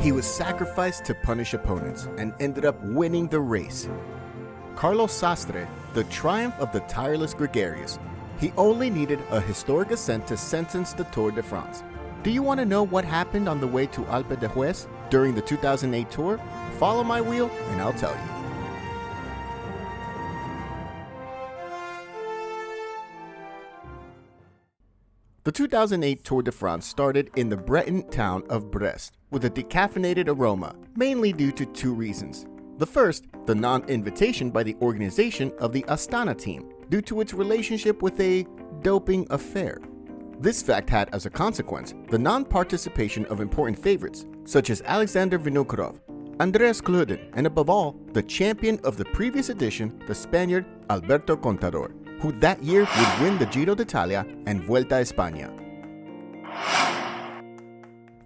He was sacrificed to punish opponents and ended up winning the race. Carlos Sastre, the triumph of the tireless gregarious. He only needed a historic ascent to sentence the Tour de France. Do you want to know what happened on the way to Alpe d'Huez during the 2008 Tour? Follow my wheel and I'll tell you. The 2008 Tour de France started in the Breton town of Brest with a decaffeinated aroma, mainly due to two reasons. The first, the non-invitation by the organization of the Astana team due to its relationship with a doping affair. This fact had as a consequence the non-participation of important favorites such as Alexander Vinokurov, Andreas Klöden, and above all, the champion of the previous edition, the Spaniard Alberto Contador, who that year would win the Giro d'Italia and Vuelta a España.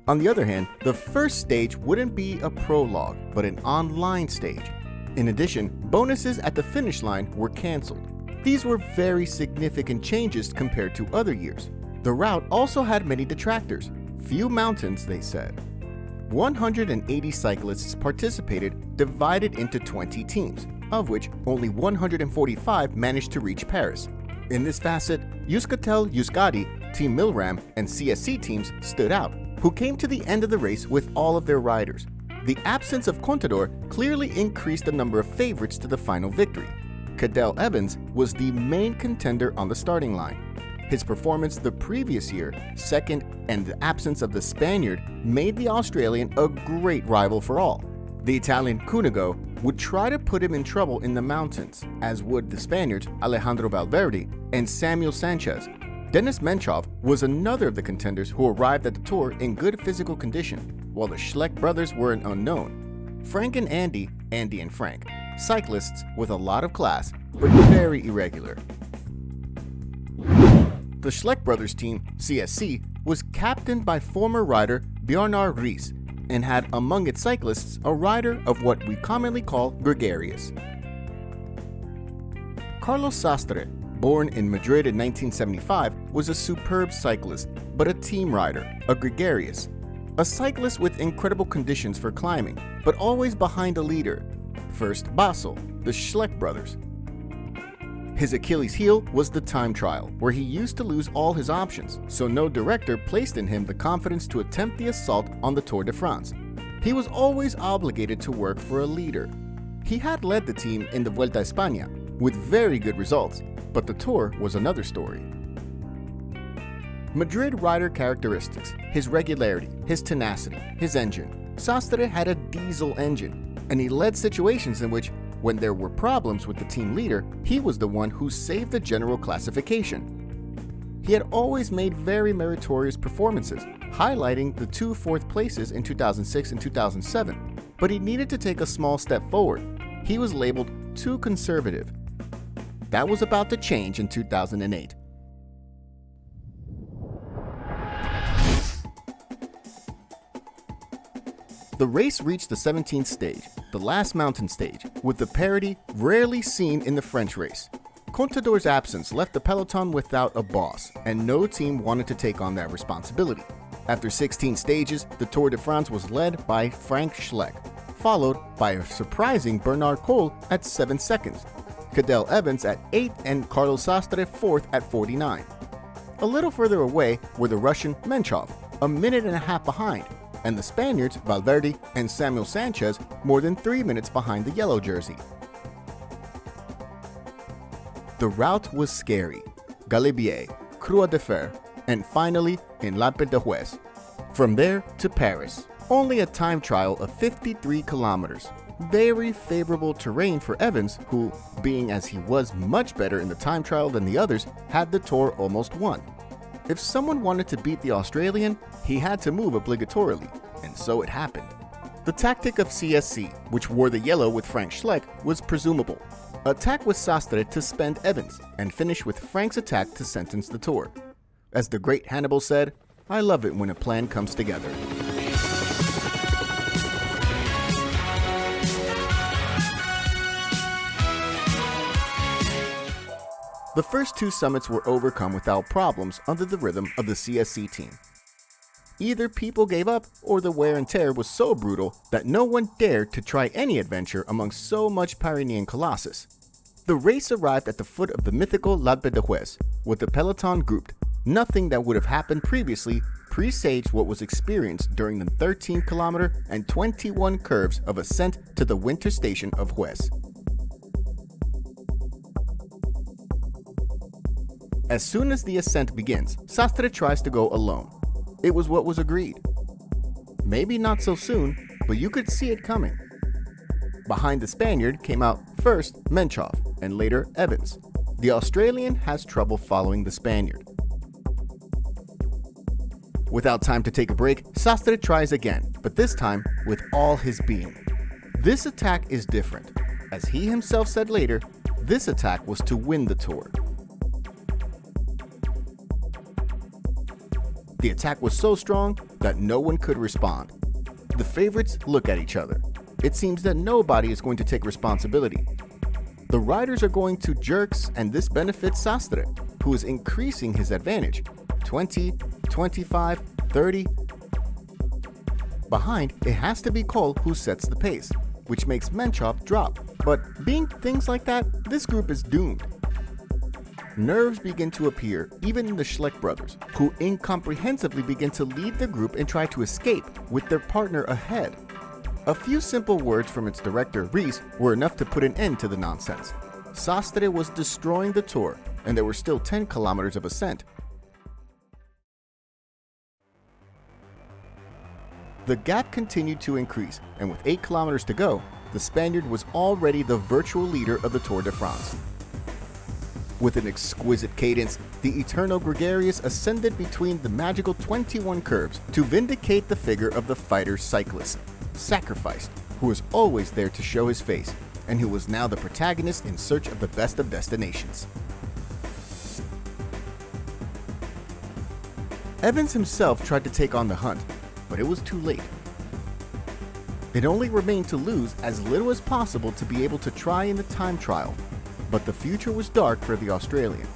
On the other hand, the first stage wouldn't be a prologue, but an online stage. In addition, bonuses at the finish line were cancelled. These were very significant changes compared to other years. The route also had many detractors. Few mountains, they said. 180 cyclists participated, divided into 20 teams, of which only 145 managed to reach Paris. In this facet, Euskaltel Euskadi, Team Milram, and CSC teams stood out, who came to the end of the race with all of their riders. The absence of Contador clearly increased the number of favorites to the final victory. Cadel Evans was the main contender on the starting line. His performance the previous year, second, and the absence of the Spaniard made the Australian a great rival for all. The Italian Cunego would try to put him in trouble in the mountains, as would the Spaniards Alejandro Valverde and Sanchez. Denis Menchov was another of the contenders who arrived at the Tour in good physical condition, while the Shleck brothers were an unknown. Frank and Andy and Frank, cyclists with a lot of class, but very irregular. The Shleck brothers team, CSC, was captained by former rider Bjarnar Riis and had among its cyclists a rider of what we commonly call gregarious. Carlos Sastre, born in Madrid in 1975, was a superb cyclist, but a team rider, a gregarious. A cyclist with incredible conditions for climbing, but always behind a leader. First Basel, the Shleck brothers. His Achilles heel was the time trial, where he used to lose all his options, so no director placed in him the confidence to attempt the assault on the Tour de France. He was always obligated to work for a leader. He had led the team in the Vuelta a España, with very good results, but the Tour was another story. Madrid rider characteristics, his regularity, his tenacity, his engine. Sastre had a diesel engine, and he led situations in which, when there were problems with the team leader, he was the one who saved the general classification. He had always made very meritorious performances, highlighting the 2 fourth places in 2006 and 2007, but he needed to take a small step forward. He was labeled too conservative. That was about to change in 2008. The race reached the 17th stage, the last mountain stage, with the parity rarely seen in the French race. Contador's absence left the peloton without a boss, and no team wanted to take on that responsibility. After 16 stages, the Tour de France was led by Frank Shleck, followed by a surprising Bernard Cole at 7 seconds, Cadel Evans at 8, and Carlos Sastre 4th at 49. A little further away were the Russian Menchov, a minute and a half behind, and the Spaniards, Valverde and Sanchez, more than 3 minutes behind the yellow jersey. The route was scary. Galibier, Croix de Fer, and finally in Alpe d'Huez. From there to Paris, only a time trial of 53 kilometers. Very favorable terrain for Evans, who, being as he was much better in the time trial than the others, had the Tour almost won. If someone wanted to beat the Australian, he had to move obligatorily, and so it happened. The tactic of CSC, which wore the yellow with Frank Shleck, was presumable. Attack with Sastre to spend Evans, and finish with Frank's attack to sentence the Tour. As the great Hannibal said, "I love it when a plan comes together." The first 2 summits were overcome without problems under the rhythm of the CSC team. Either people gave up or the wear and tear was so brutal that no one dared to try any adventure among so much Pyrenean colossus. The race arrived at the foot of the mythical L'Alpe d'Huez, with the peloton grouped. Nothing that would have happened previously presaged what was experienced during the 13-kilometer and 21 curves of ascent to the winter station of Huez. As soon as the ascent begins, Sastre tries to go alone. It was what was agreed. Maybe not so soon, but you could see it coming. Behind the Spaniard came out first Menchov and later Evans. The Australian has trouble following the Spaniard. Without time to take a break, Sastre tries again, but this time with all his being. This attack is different. As he himself said later, this attack was to win the Tour. The attack was so strong that no one could respond. The favorites look at each other. It seems that nobody is going to take responsibility. The riders are going to jerks, and this benefits Sastre, who is increasing his advantage. 20, 25, 30. Behind, it has to be Cole who sets the pace, which makes Menchov drop. But being things like that, this group is doomed. Nerves begin to appear even in the Shleck brothers, who incomprehensibly begin to lead the group and try to escape with their partner ahead. A few simple words from its director, Rees, were enough to put an end to the nonsense. Sastre was destroying the Tour, and there were still 10 kilometers of ascent. The gap continued to increase, and with 8 kilometers to go, the Spaniard was already the virtual leader of the Tour de France. With an exquisite cadence, the eternal gregarious ascended between the magical 21 curves to vindicate the figure of the fighter cyclist, sacrificed, who was always there to show his face, and who was now the protagonist in search of the best of destinations. Evans himself tried to take on the hunt, but it was too late. It only remained to lose as little as possible to be able to try in the time trial. But the future was dark for the Australian.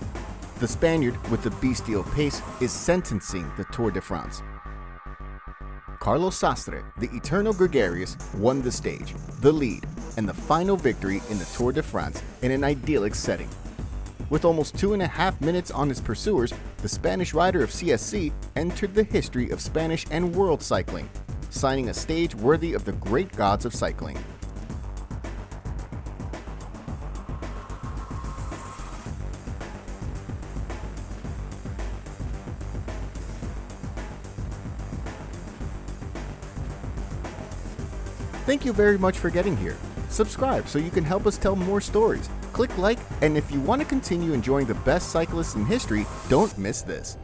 The Spaniard, with the bestial pace, is sentencing the Tour de France. Carlos Sastre, the eternal gregarious, won the stage, the lead, and the final victory in the Tour de France in an idyllic setting. With almost 2.5 minutes on his pursuers, the Spanish rider of CSC entered the history of Spanish and world cycling, signing a stage worthy of the great gods of cycling. Thank you very much for getting here. Subscribe so you can help us tell more stories. Click like, and if you want to continue enjoying the best cyclists in history, don't miss this.